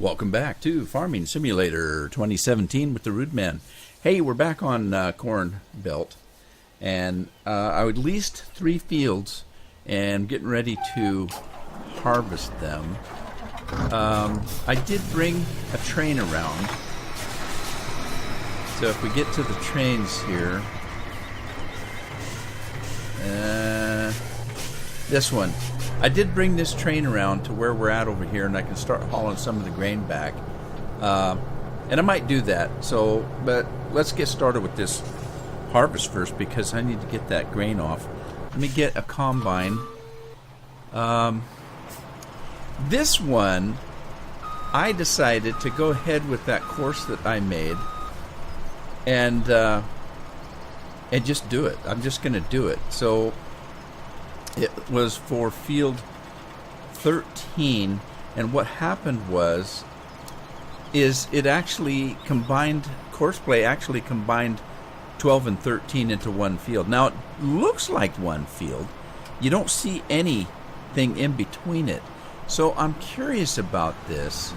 Welcome back to Farming Simulator 2017 with the Rude Man. Hey, we're back on Corn Belt, and I would leased 3 fields and getting ready to harvest them. I did bring a train around, so if we get to the trains here, this one. I did bring this train around to where we're at over here, and I can start hauling some of the grain back. And I might do that. But let's get started with this harvest first, because I need to get that grain off. Let me get a combine. This one, I decided to go ahead with that course that I made, and just do it. I'm just going to do it. So it was for field 13, and what happened is it actually combined, Courseplay actually combined 12 and 13 into one field. Now it looks like one field. You don't see anything in between it. So I'm curious about this,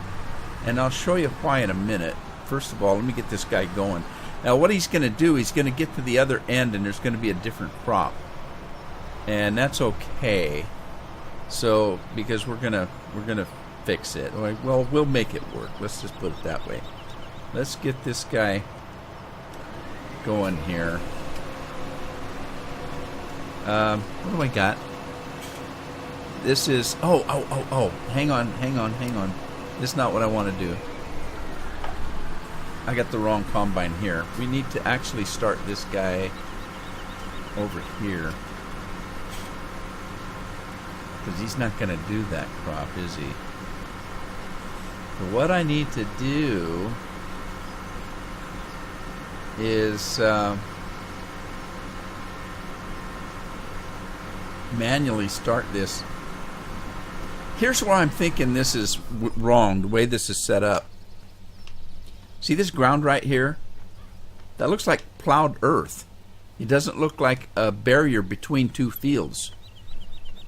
and I'll show you why in a minute. First of all, let me get this guy going. Now what he's going to do, he's going to get to the other end, and there's going to be a different crop. And that's okay. So because we're gonna fix it. Well, we'll make it work. Let's just put it that way. Let's get this guy going here. What do I got? This is oh. Hang on. This is not what I want to do. I got the wrong combine here. We need to actually start this guy over here, because he's not going to do that crop, is he? So what I need to do is manually start this. Here's why I'm thinking this is wrong, the way this is set up. See this ground right here? That looks like plowed earth. It doesn't look like a barrier between 2 fields.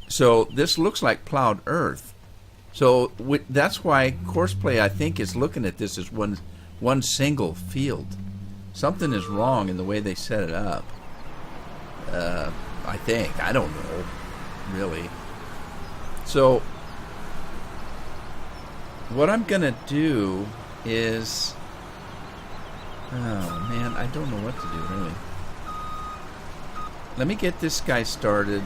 So this looks like plowed earth. So that's why Courseplay, I think, is looking at this as one single field. Something is wrong in the way they set it up. I think. I don't know, really. So what I'm going to do is... Oh, man, I don't know what to do, really. Let me get this guy started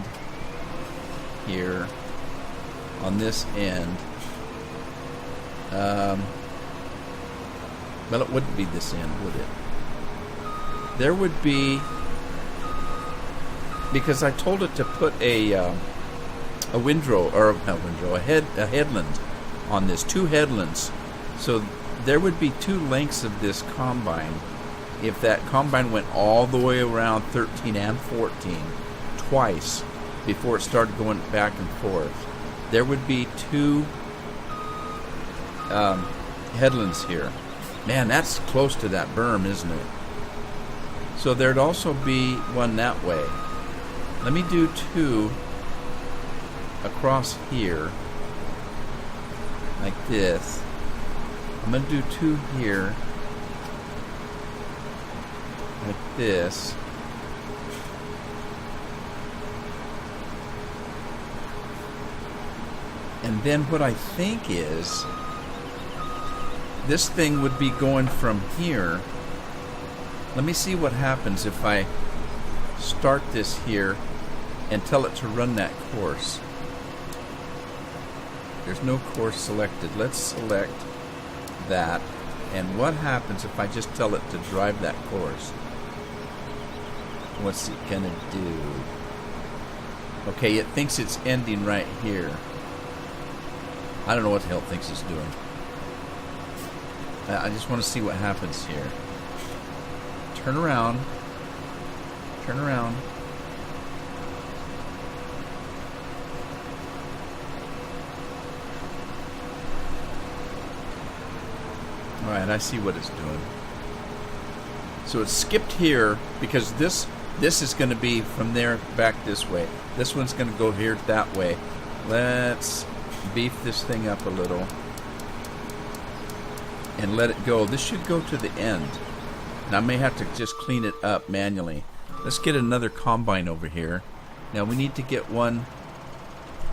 here on this end. Well, it wouldn't be this end, would it? There would be, because I told it to put a windrow, or not windrow, a headland on this, 2 headlands. So there would be 2 lengths of this combine. If that combine went all the way around 13 and 14 twice before it started going back and forth, there would be 2 headlands here. Man, that's close to that berm, isn't it? So there'd also be one that way. Let me do 2 across here, like this. I'm going to do 2 here, like this. And then what I think is, this thing would be going from here. Let me see what happens if I start this here and tell it to run that course. There's no course selected. Let's select that. And what happens if I just tell it to drive that course? What's it gonna do? Okay, it thinks it's ending right here. I don't know what the hell it thinks it's doing. I just want to see what happens here. Turn around. Turn around. Alright, I see what it's doing. So it's skipped here because this is going to be from there back this way. This one's going to go here that way. Let's beef this thing up a little. and let it go. This should go to the end. And I may have to just clean it up manually. Let's get another combine over here. Now we need to get one.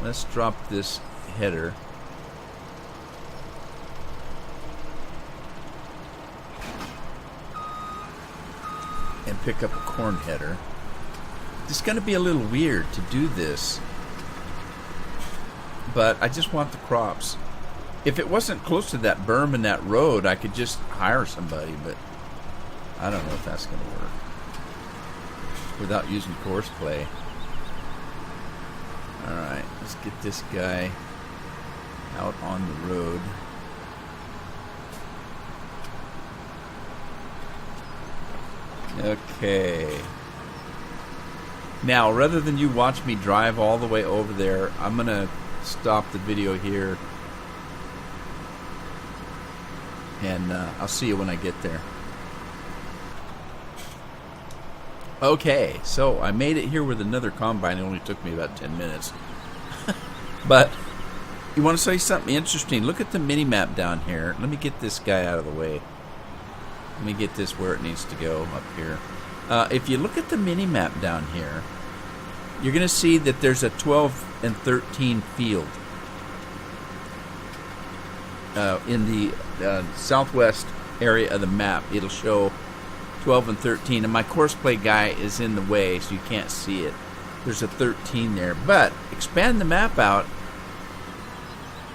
Let's drop this header. And pick up a corn header. It's going to be a little weird to do this, but I just want the crops. If it wasn't close to that berm and that road, I could just hire somebody, but I don't know if that's going to work without using courseplay. Alright, let's get this guy out on the road. Okay. Now, rather than you watch me drive all the way over there, I'm going to stop the video here. And I'll see you when I get there. Okay, so I made it here with another combine. It only took me about 10 minutes. But you want to say something interesting? Look at the mini-map down here. Let me get this guy out of the way. Let me get this where it needs to go, up here. If you look at the mini-map down here, you're going to see that there's a 12 and 13 field in the southwest area of the map. It'll show 12 and 13, and my courseplay guy is in the way, so you can't see it. There's a 13 there, but expand the map out,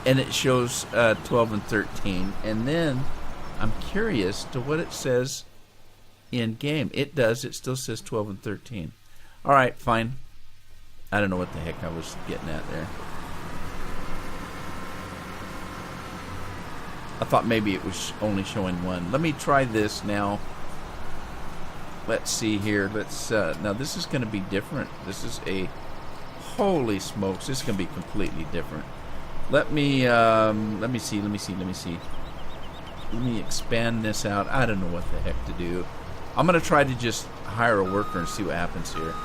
and it shows 12 and 13, and then I'm curious to what it says in game. It does. It still says 12 and 13. All right, fine. I don't know what the heck I was getting at there. I thought maybe it was only showing one. Let me try this now. Let's see here. Let's now this is going to be different. This is a holy smokes. This is going to be completely different. Let me see. Let me expand this out. I don't know what the heck to do. I'm going to try to just hire a worker and see what happens here.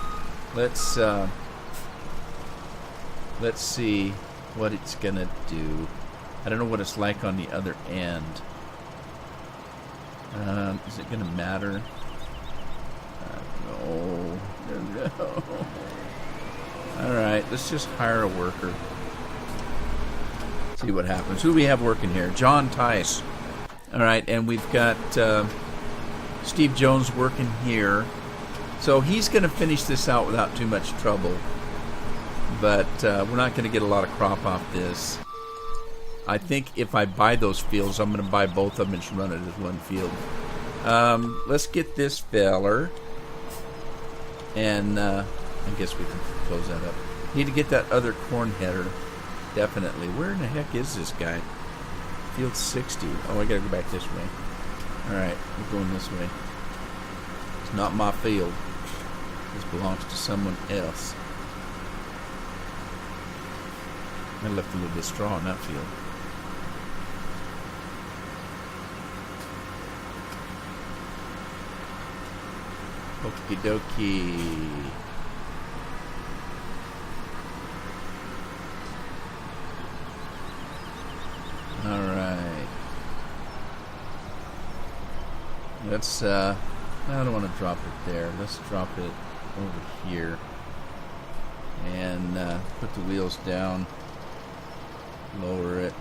Let's see what it's going to do. I don't know what it's like on the other end. Is it going to matter? No. Alright, let's just hire a worker. See what happens. Who do we have working here? John Tice. Alright, and we've got Steve Jones working here. So he's going to finish this out without too much trouble. But we're not going to get a lot of crop off this. I think if I buy those fields, I'm going to buy both of them and just run it as one field. Let's get this feller. And I guess we can close that up. Need to get that other corn header. Definitely. Where in the heck is this guy? Field 60. Oh, I gotta go back this way. Alright, we're going this way. It's not my field. This belongs to someone else. I left a little bit of straw in that field. Okie dokie. Alright. Let's, I don't want to drop it there. Let's drop it over here. And put the wheels down. Lower it.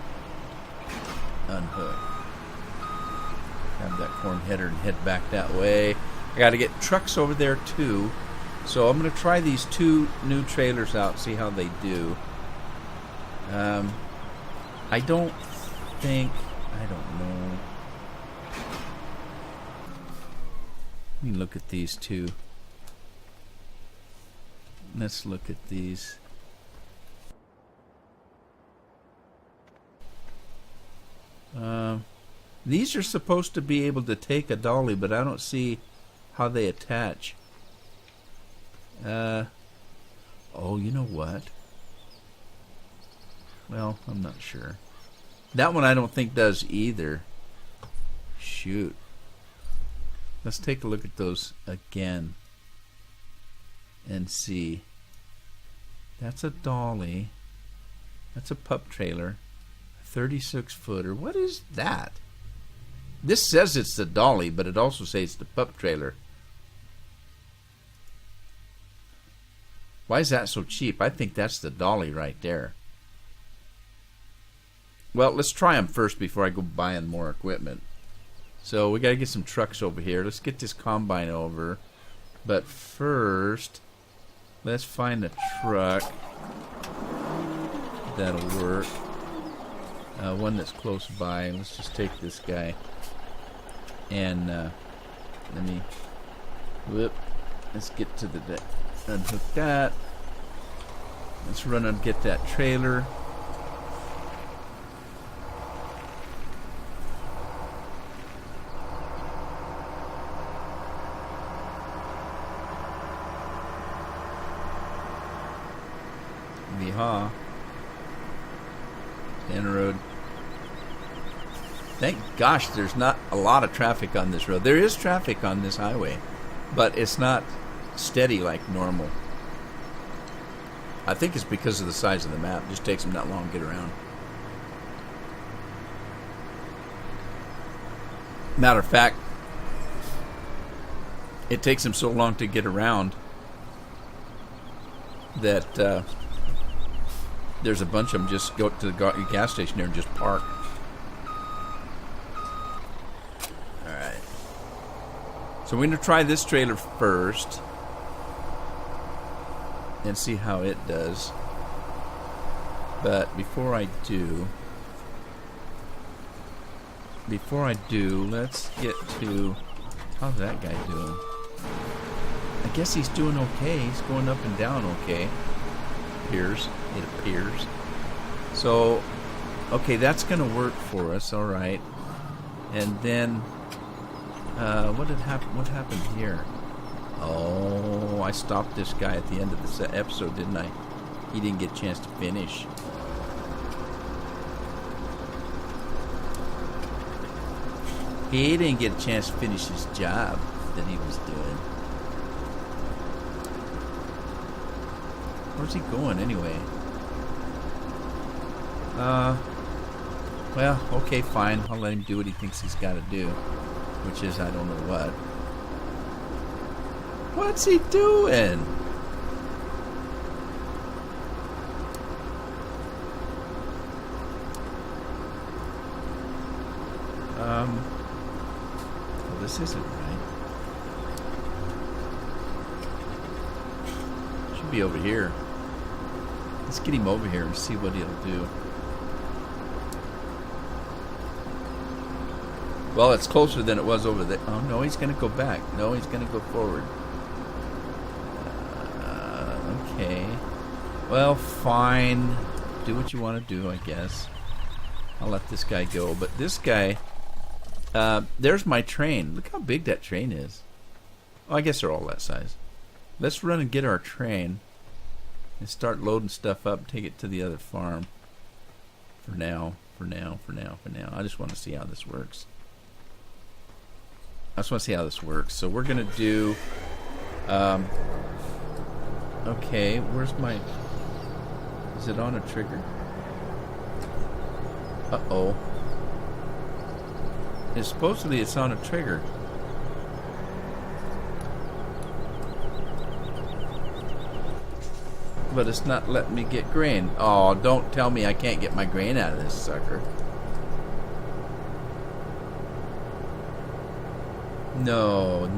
Unhook. Have that corn header and head back that way. I got to get trucks over there too. So I'm going to try these two new trailers out, see how they do. I don't know. Let me look at these two. Let's look at these. These are supposed to be able to take a dolly, but I don't see how they attach. Oh, you know what? Well, I'm not sure. That one I don't think does either. Shoot. Let's take a look at those again and see. That's a dolly. That's a pup trailer. 36 footer. What is that? This says it's the dolly, but it also says it's the pup trailer. Why is that so cheap? I think that's the dolly right there. Well, let's try them first before I go buying more equipment. So we got to get some trucks over here. Let's get this combine over. But first, let's find a truck that'll work. One that's close by. Let's just take this guy. And let me let's get to the deck. Unhook that. Let's run and get that trailer. Yeehaw. End road. Thank gosh there's not a lot of traffic on this road. There is traffic on this highway, but it's not steady like normal. I think it's because of the size of the map. It just takes them that long to get around. Matter of fact, it takes them so long to get around that there's a bunch of them just go to the gas station there and just park. Alright. So we're going to try this trailer first and see how it does. But before I do, let's get to... How's that guy doing? I guess he's doing okay. He's going up and down okay. It appears. So, okay, that's going to work for us, all right. And then, what happened here? Oh, I stopped this guy at the end of this episode, didn't I? He didn't get a chance to finish. He didn't get a chance to finish his job that he was doing. Where's he going anyway? Well, okay, fine. I'll let him do what he thinks he's got to do, which is I don't know what. What's he doing? Well, this isn't right. Should be over here. Let's get him over here and see what he'll do. Well, it's closer than it was over there. Oh, no, he's going to go back. No, he's going to go forward. Okay. Well, fine. Do what you want to do, I guess. I'll let this guy go. But this guy... there's my train. Look how big that train is. Oh, I guess they're all that size. Let's run and get our train and start loading stuff up, take it to the other farm. For now. I just want to see how this works. So we're going to do... okay, where's my... Is it on a trigger? Uh-oh. Supposedly it's on a trigger. But it's not letting me get grain. Oh, don't tell me I can't get my grain out of this sucker. No.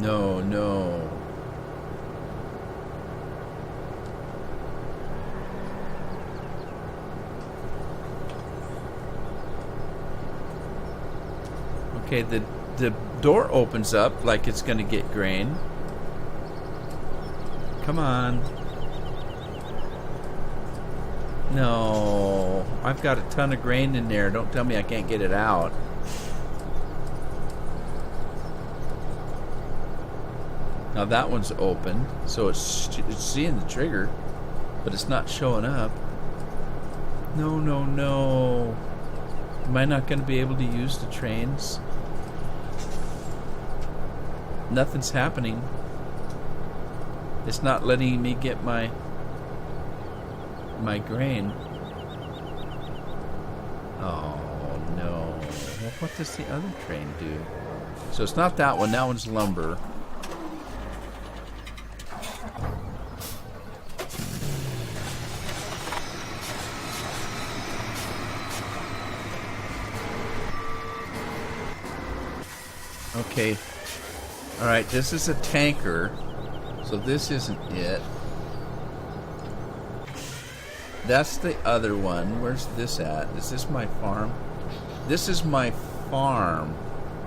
Okay, the door opens up like it's going to get grain. Come on. No, I've got a ton of grain in there. Don't tell me I can't get it out. Now that one's open, so it's seeing the trigger, but it's not showing up. No. Am I not going to be able to use the trains? Nothing's happening. It's not letting me get my grain. Oh no. Well, what does the other train do? So it's not that one. That one's lumber. Okay. Alright, this is a tanker. So this isn't it. That's the other one. Where's this at? Is this my farm? This is my farm.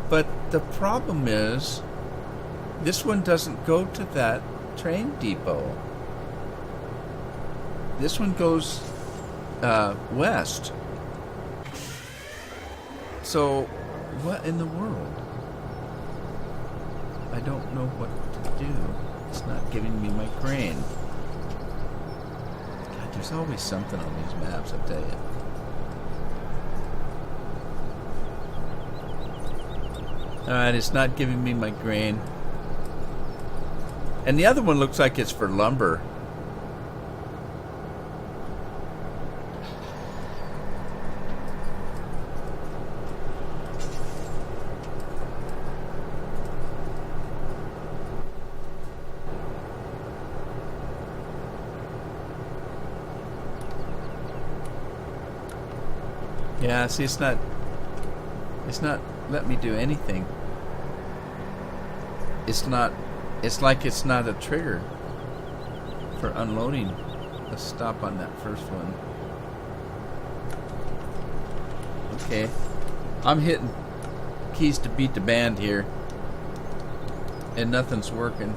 But the problem is, this one doesn't go to that train depot. This one goes west. So, what in the world? I don't know what to do. It's not giving me my grain. God, there's always something on these maps, I tell you. Alright, it's not giving me my grain. And the other one looks like it's for lumber. Yeah, see, it's not letting me do anything. It's like it's not a trigger for unloading. Let's stop on that first one. Okay. I'm hitting keys to beat the band here, and nothing's working.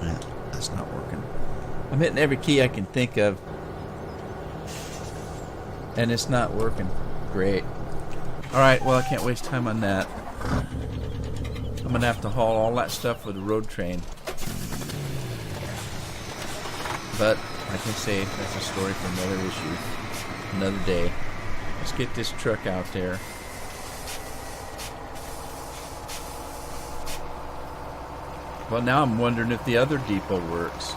Yeah, that's not working. I'm hitting every key I can think of, and it's not working. Great. Alright, well, I can't waste time on that. I'm going to have to haul all that stuff with a road train. But, like I say, that's a story for another issue. Another day. Let's get this truck out there. Well, now I'm wondering if the other depot works.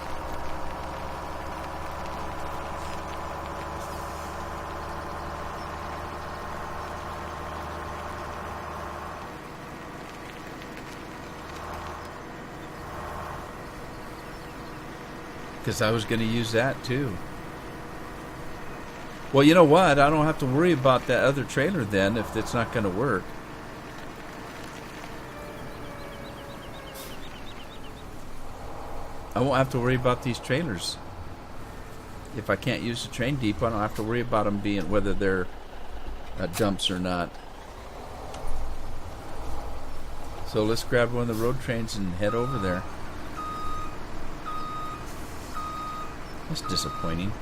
Because I was going to use that too. Well, you know what? I don't have to worry about that other trailer then if it's not going to work. I won't have to worry about these trailers. If I can't use the train depot, I don't have to worry about them being, whether they're dumps or not. So let's grab one of the road trains and head over there. That's disappointing.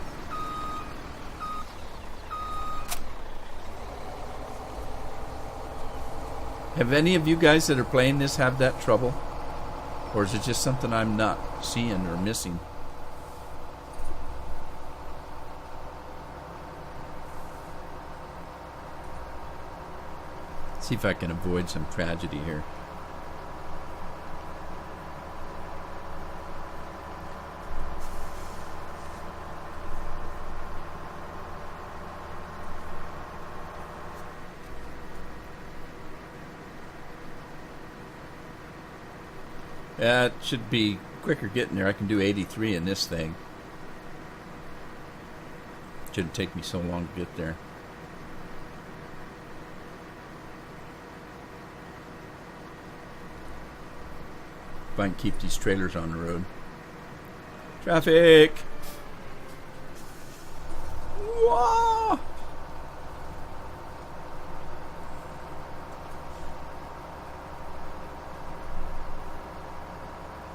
Have any of you guys that are playing this have that trouble? Or is it just something I'm not seeing or missing? See if I can avoid some tragedy here. Yeah, it should be quicker getting there. I can do 83 in this thing. Shouldn't take me so long to get there. If I can keep these trailers on the road. Traffic! Whoa!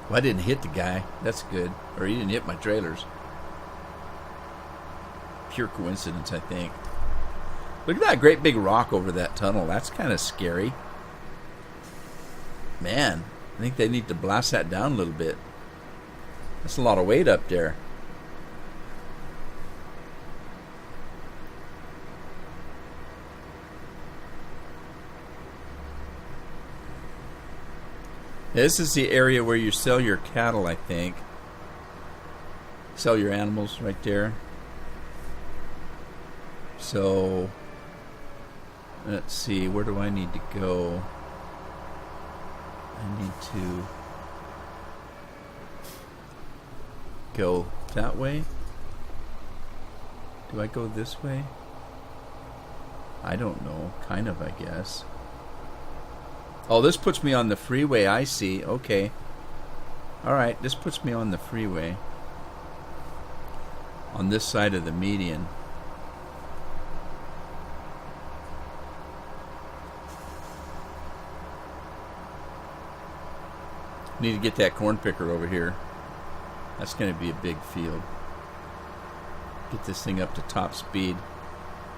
Well, I didn't hit the guy. That's good. Or he didn't hit my trailers. Pure coincidence, I think. Look at that great big rock over that tunnel. That's kind of scary. Man, I think they need to blast that down a little bit. That's a lot of weight up there. This is the area where you sell your cattle, I think. Sell your animals right there. So, let's see, where do I need to go? I need to go that way. Do I go this way? I don't know. Kind of, I guess. Oh, this puts me on the freeway. I see. Okay. Alright, this puts me on the freeway. On this side of the median. Need to get that corn picker over here. That's going to be a big field. Get this thing up to top speed.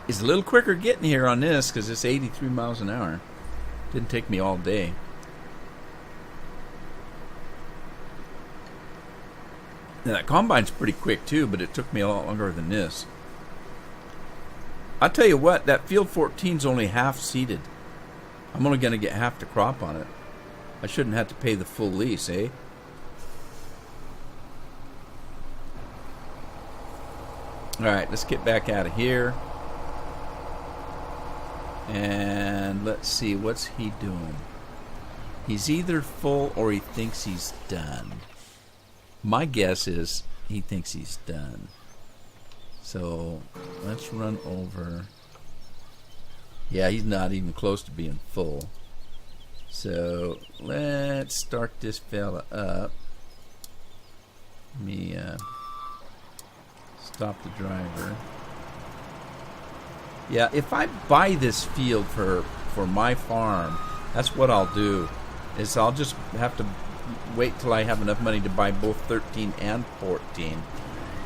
It's a little quicker getting here on this because it's 83 miles an hour. Didn't take me all day. Now that combine's pretty quick too, but it took me a lot longer than this. I'll tell you what, that field 14's only half seeded. I'm only going to get half the crop on it. I shouldn't have to pay the full lease, eh? Alright, let's get back out of here. And let's see, what's he doing? He's either full or he thinks he's done. My guess is he thinks he's done. So, let's run over. Yeah, he's not even close to being full. So, let's start this fella up. Let me stop the driver. Yeah, if I buy this field for my farm, that's what I'll do. Is I'll just have to wait till I have enough money to buy both 13 and 14.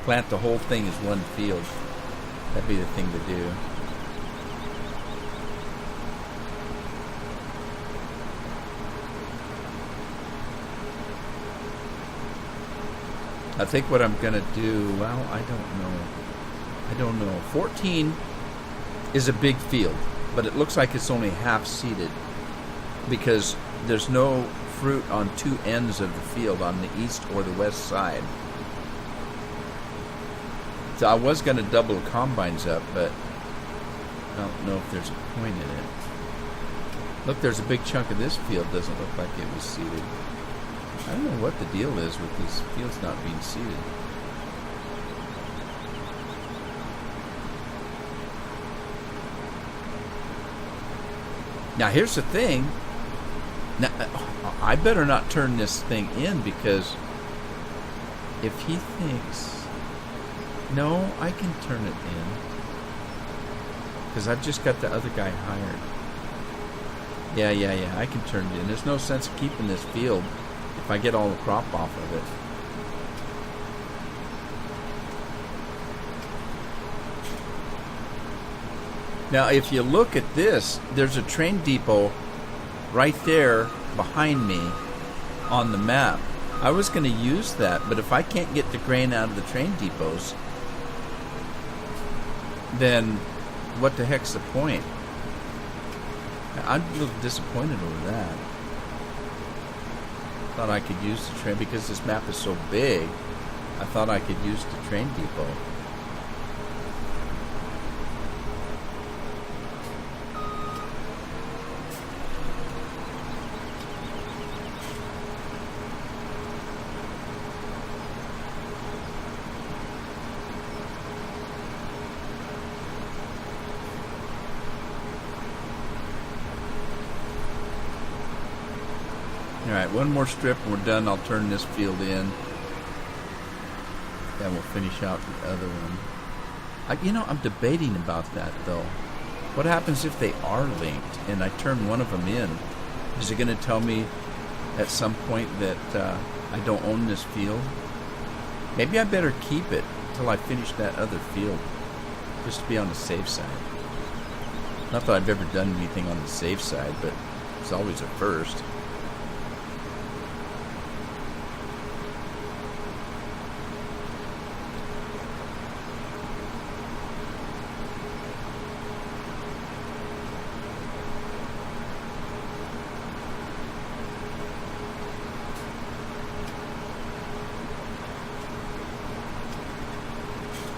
Plant the whole thing as one field. That'd be the thing to do. I think what I'm gonna do, well, I don't know. 14 is a big field, but it looks like it's only half seeded because there's no fruit on two ends of the field, on the east or the west side. So I was gonna double the combines up, but I don't know if there's a point in it. Look, there's a big chunk of this field doesn't look like it was seeded. I don't know what the deal is with these fields not being seeded. Now here's the thing. Now I better not turn this thing in because if he thinks, no, I can turn it in because I've just got the other guy hired. Yeah, I can turn it in. There's no sense of keeping this field if I get all the crop off of it. Now, if you look at this, there's a train depot right there behind me on the map. I was going to use that, but if I can't get the grain out of the train depots, then what the heck's the point? I'm a little disappointed over that. Thought I could use the train because this map is so big. I thought I could use the train depot. Alright, one more strip and we're done. I'll turn this field in. Then we'll finish out the other one. I'm debating about that though. What happens if they are linked and I turn one of them in? Is it going to tell me at some point that I don't own this field? Maybe I better keep it until I finish that other field, just to be on the safe side. Not that I've ever done anything on the safe side, but it's always a first.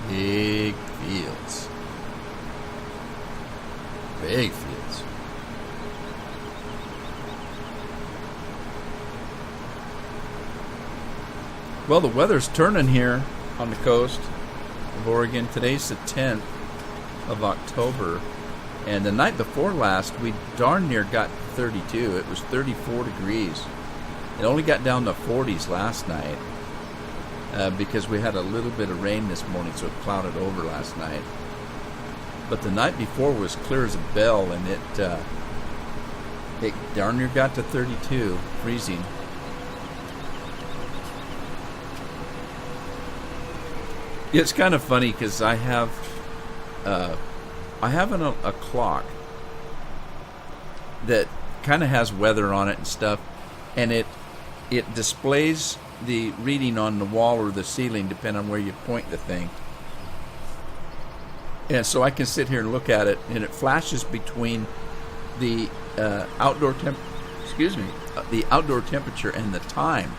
Big fields. fields. Well, the weather's turning here on the coast of Oregon. Today's the 10th of October, and the night before last, we darn near got 32. It was 34 degrees. It only got down to 40s last night because we had a little bit of rain this morning, so it clouded over last night. But the night before was clear as a bell, and it darn near got to 32, freezing. It's kind of funny because I have a clock that kind of has weather on it and stuff, and it displays the reading on the wall or the ceiling depending on where you point the thing. And so I can sit here and look at it, and it flashes between the outdoor temperature and the time.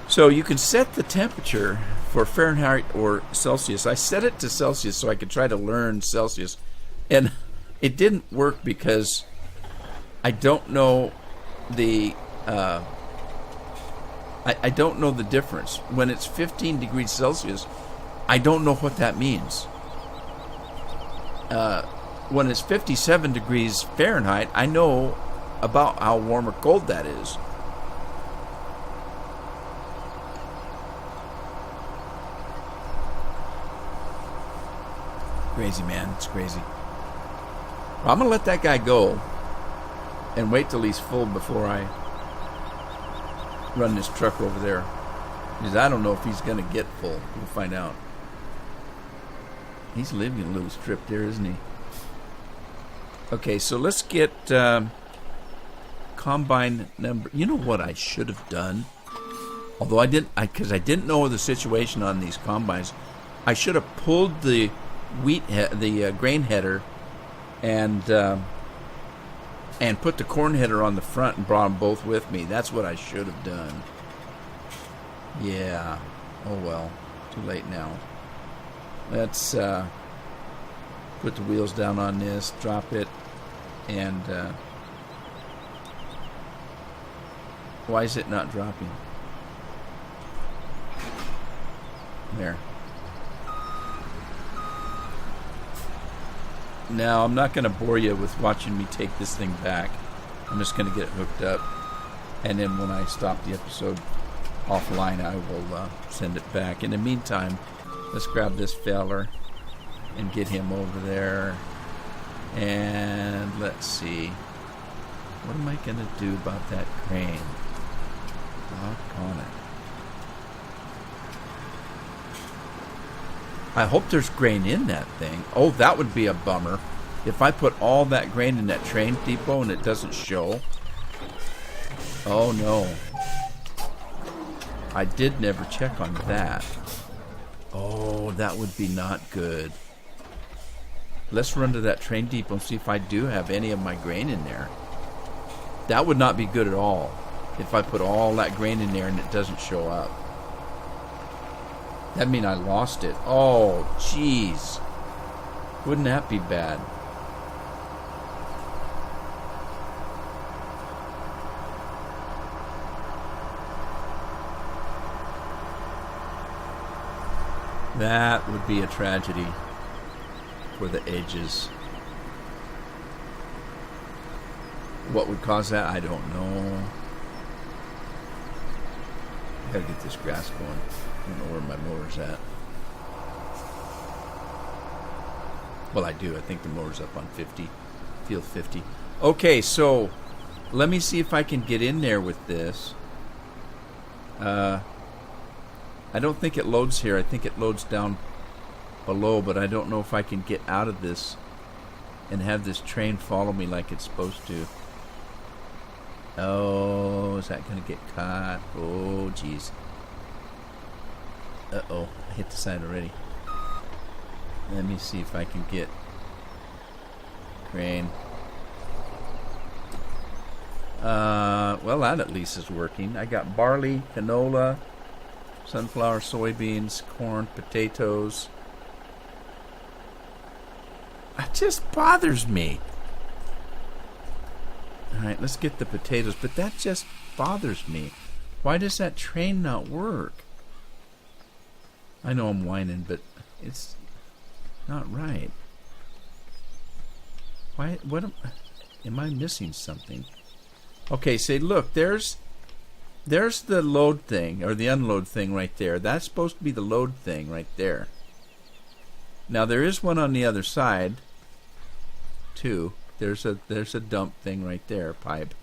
So you can set the temperature for Fahrenheit or Celsius. I set it to Celsius so I could try to learn Celsius, and it didn't work because I don't know the I don't know the difference. When it's 15 degrees Celsius, I don't know what that means. When it's 57 degrees Fahrenheit, I know about how warm or cold that is. Crazy, man. It's crazy. Well, I'm going to let that guy go and wait till he's full before I run this truck over there. Because I don't know if he's going to get full. We'll find out. He's living a little strip there, isn't he? Okay, so let's get combine number. You know what I should have done? Although I didn't know the situation on these combines, I should have pulled the grain header and put the corn header on the front and brought them both with me. That's what I should have done. Yeah. Oh well. Too late now. Let's put the wheels down on this, drop it, and why is it not dropping? There. Now, I'm not going to bore you with watching me take this thing back. I'm just going to get it hooked up, and then when I stop the episode offline, I will send it back. In the meantime, let's grab this feller and get him over there. And let's see. What am I going to do about that crane? Doggone it. I hope there's grain in that thing. Oh, that would be a bummer. If I put all that grain in that train depot and it doesn't show. Oh, no. I did never check on that. Oh, that would be not good. Let's run to that train depot and see if I do have any of my grain in there. That would not be good at all. If I put all that grain in there and it doesn't show up. That'd mean I lost it. Oh, jeez. Wouldn't that be bad? That would be a tragedy for the edges. What would cause that? I don't know. I gotta get this grass going. I don't know where my motor's at. Well, I do. I think the motor's up on 50. Field 50. Okay, so let me see if I can get in there with this. I don't think it loads here. I think it loads down below, but I don't know if I can get out of this and have this train follow me like it's supposed to. Oh, is that going to get caught? Oh, jeez. Uh-oh, I hit the side already. Let me see if I can get crane. Well, that at least is working. I got barley, canola, sunflower, soybeans, corn, potatoes. It just bothers me. Alright, let's get the potatoes. But that just bothers me. Why does that train not work? I know I'm whining, but it's not right. Why? What am I missing something? Okay, say, look, there's the load thing, or the unload thing right there. That's supposed to be the load thing right there. Now, there is one on the other side, too. There's a dump thing right there, pipe.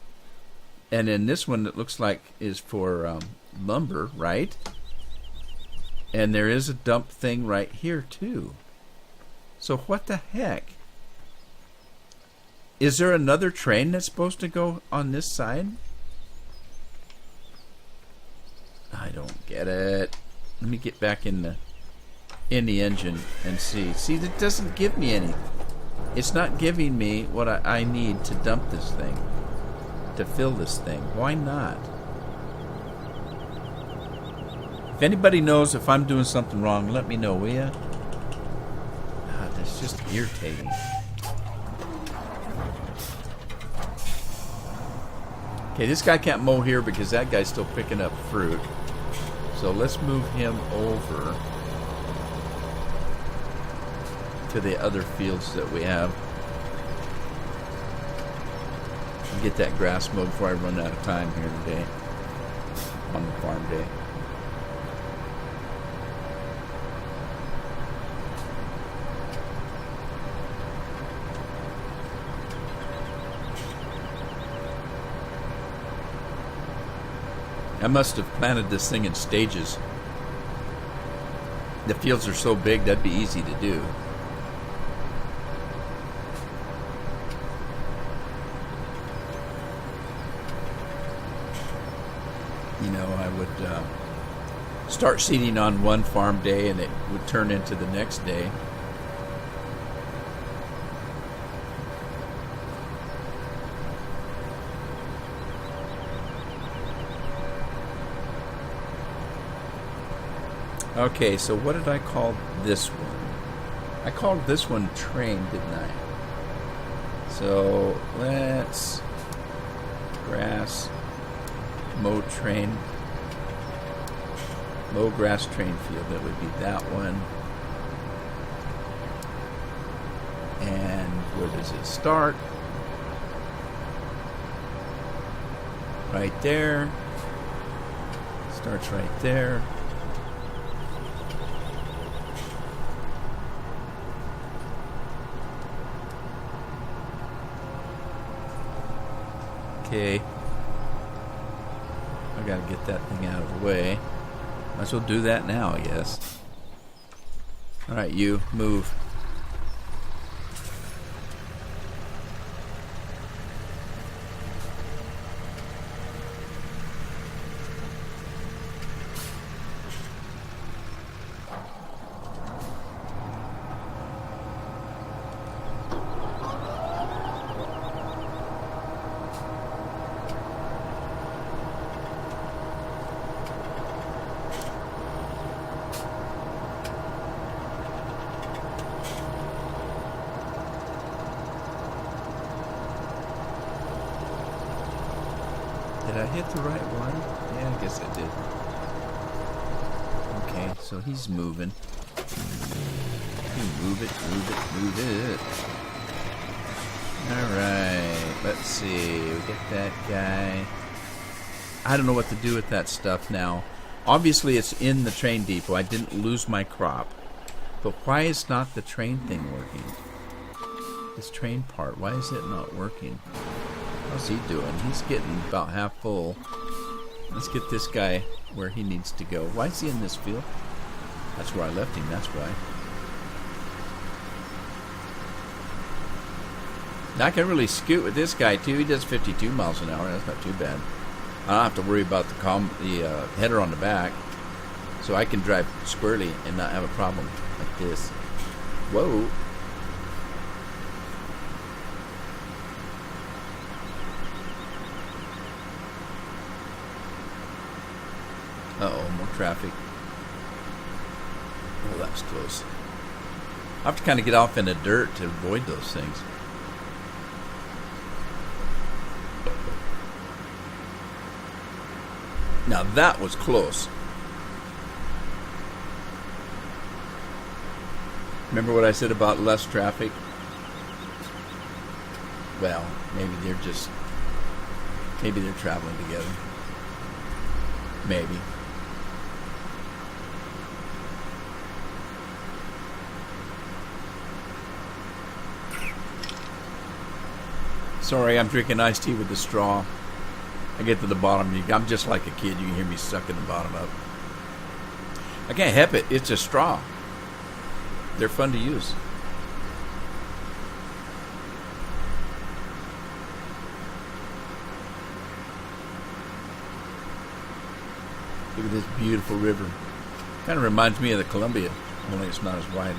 And then this one that looks like is for lumber, right? And there is a dump thing right here, too. So what the heck? Is there another train that's supposed to go on this side? I don't get it. Let me get back in the engine and see. See, that doesn't give me any. It's not giving me what I need to dump this thing, to fill this thing. Why not? If anybody knows if I'm doing something wrong, let me know, will ya? God, that's just irritating. Okay, this guy can't mow here because that guy's still picking up fruit. So let's move him over to the other fields that we have. And get that grass mowed before I run out of time here today on the farm day. I must have planted this thing in stages. The fields are so big, that'd be easy to do. You know, I would start seeding on one farm day and it would turn into the next day. Okay, so what did I call this one? I called this one train, didn't I? So let's grass mow train, mow grass train field. That would be that one. And where does it start? Right there. Starts right there. Okay, I gotta get that thing out of the way. Might as well do that now, I guess. Alright, you, move. Did I hit the right one? Yeah, I guess I did. Okay, so he's moving. Move it, move it, move it. Alright, let's see. We get that guy. I don't know what to do with that stuff now. Obviously, it's in the train depot. I didn't lose my crop. But why is not the train thing working? This train part, why is it not working? How's he doing? He's getting about half full. Let's get this guy where he needs to go. Why is he in this field? That's where I left him, that's why. Now I can really scoot with this guy too. He does 52 miles an hour. That's not too bad. I don't have to worry about the header on the back. So I can drive squarely and not have a problem like this. Whoa. Uh-oh, more traffic. Oh, that was close. I have to kind of get off in the dirt to avoid those things. Now that was close. Remember what I said about less traffic? Well, maybe they're traveling together. Maybe. Sorry, I'm drinking iced tea with the straw. I get to the bottom. I'm just like a kid. You can hear me sucking the bottom up. I can't help it. It's a straw. They're fun to use. Look at this beautiful river. Kind of reminds me of the Columbia, only it's not as wide.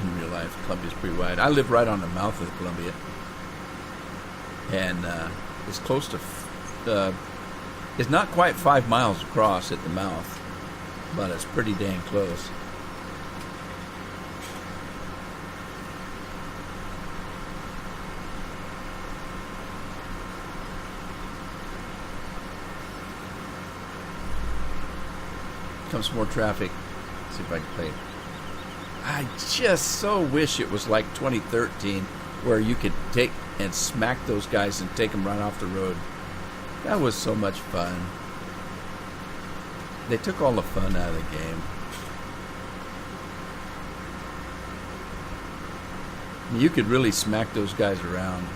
In real life, Columbia's pretty wide. I live right on the mouth of the Columbia. And it's close to... it's not quite 5 miles across at the mouth, but it's pretty dang close. Comes some more traffic. Let's see if I can play it. I just so wish it was like 2013, where you could take and smack those guys and take them right off the road. That was so much fun. They took all the fun out of the game. You could really smack those guys around.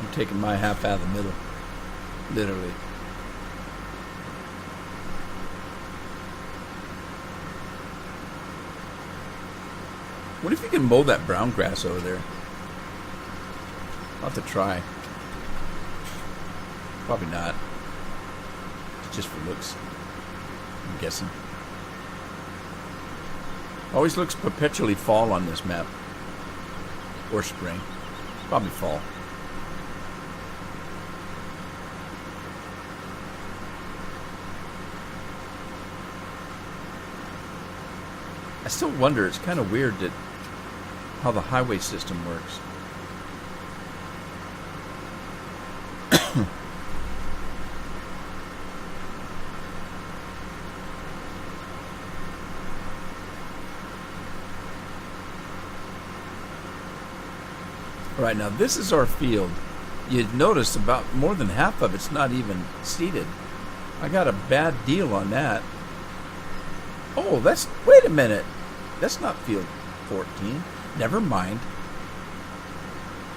I'm taking my half out of the middle. Literally. What if you can mow that brown grass over there? I'll have to try. Probably not. Just for looks, I'm guessing. Always looks perpetually fall on this map. Or spring. Probably fall. I still wonder, it's kind of weird that how the highway system works. Right, now this is our field. You'd notice about more than half of it's not even seeded. I got a bad deal on that. Oh, wait a minute. That's not field 14. Never mind.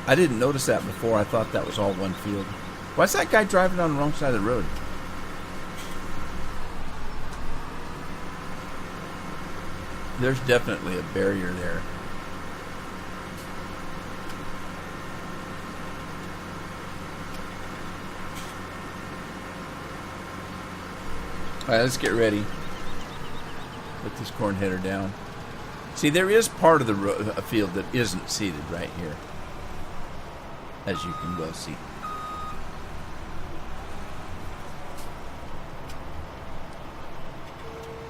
I didn't notice that before. I thought that was all one field. Why's that guy driving on the wrong side of the road? There's definitely a barrier there. Alright, let's get ready. Put this corn header down. See, there is part of the field that isn't seeded right here, as you can well see.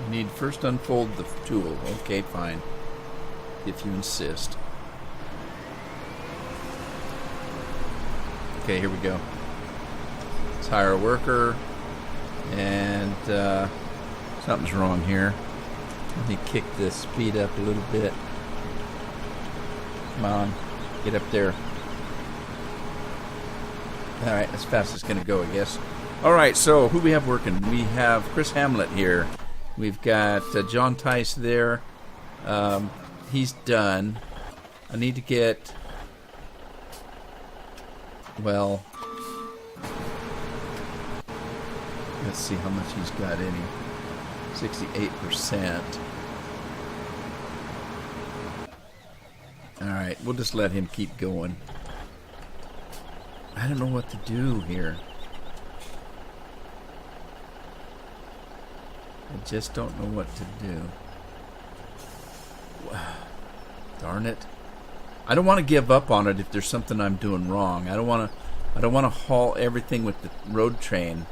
You need first unfold the tool. Okay, fine. If you insist. Okay, here we go. Let's hire a worker. And something's wrong here. Let me kick the speed up a little bit. Come on, get up there. Alright, as fast as it's going to go, I guess. Alright, so who we have working? We have Chris Hamlet here. We've got John Tice there. He's done. I need to get... Well... Let's see how much he's got in him. 68%. Alright, we'll just let him keep going. I don't know what to do here. I just don't know what to do. Darn it. I don't want to give up on it if there's something I'm doing wrong. I don't want to haul everything with the road train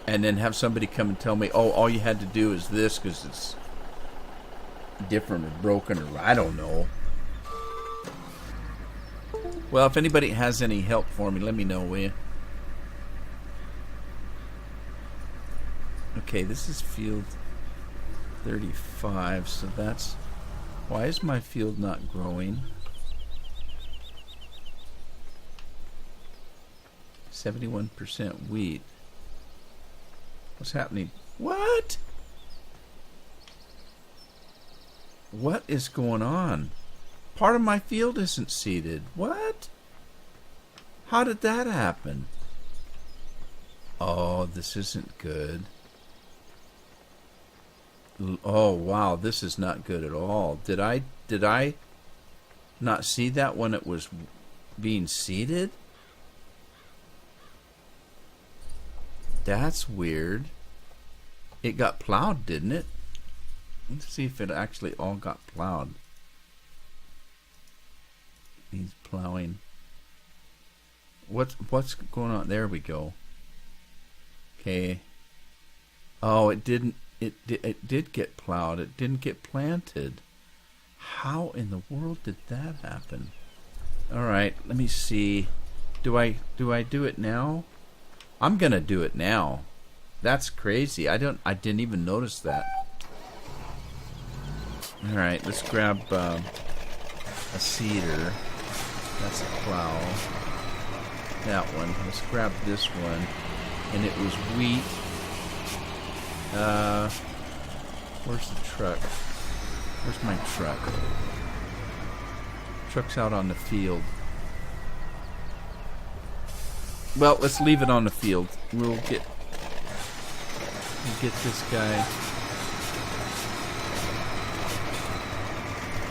and then have somebody come and tell me, oh, all you had to do is this because it's different or broken, or I don't know. Well, if anybody has any help for me, let me know, will you? Okay, this is field 35, so that's... Why is my field not growing? 71% wheat. What's happening? What? What is going on? Part of my field isn't seeded. What? How did that happen? Oh, this isn't good. Oh, wow, this is not good at all. Did I not see that when it was being seeded? That's weird. It got plowed, didn't it? Let's see if it actually all got plowed. He's plowing. What's going on? There we go. Okay. Oh, it didn't. It did get plowed. It didn't get planted. How in the world did that happen? All right, let me see. Do I do it now? I'm gonna do it now. That's crazy. I didn't even notice that. All right, let's grab a seeder. That's a plow. That one. Let's grab this one. And it was wheat. Where's the truck? Where's my truck? Truck's out on the field. Well, let's leave it on the field. We'll get this guy.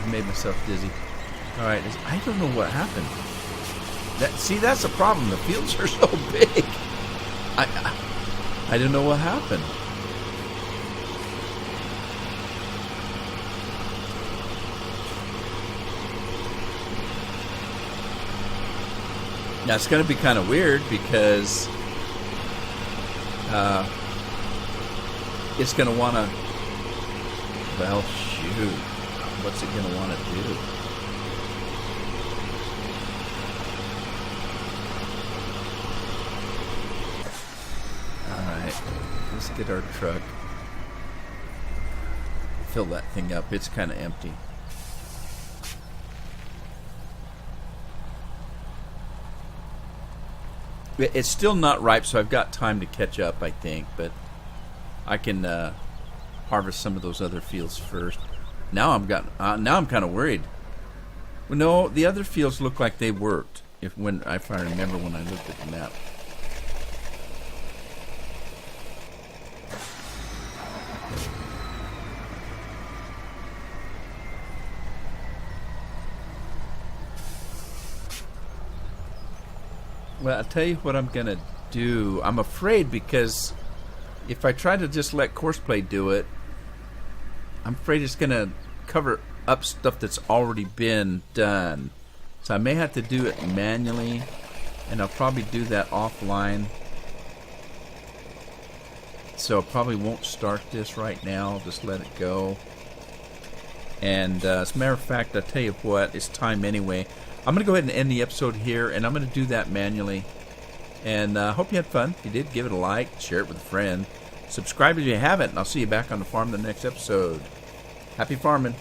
I made myself dizzy. Alright, I don't know what happened. See, that's the problem. The fields are so big. I don't know what happened. Now, it's going to be kind of weird because it's going to want to, well, shoot. What's it going to want to do? Alright, let's get our truck. Fill that thing up. It's kind of empty. It's still not ripe, so I've got time to catch up, I think. But I can harvest some of those other fields first. Now I'm kind of worried. Well, no, the other fields look like they worked. If I remember when I looked at the map. Well, I'll tell you what I'm going to do. I'm afraid because if I try to just let Courseplay do it, I'm afraid it's going to cover up stuff that's already been done. So I may have to do it manually, and I'll probably do that offline. So I probably won't start this right now. I'll just let it go. And as a matter of fact, I'll tell you what, it's time anyway. I'm going to go ahead and end the episode here, and I'm going to do that manually. And I hope you had fun. If you did, give it a like, share it with a friend. Subscribe if you haven't, and I'll see you back on the farm in the next episode. Happy farming.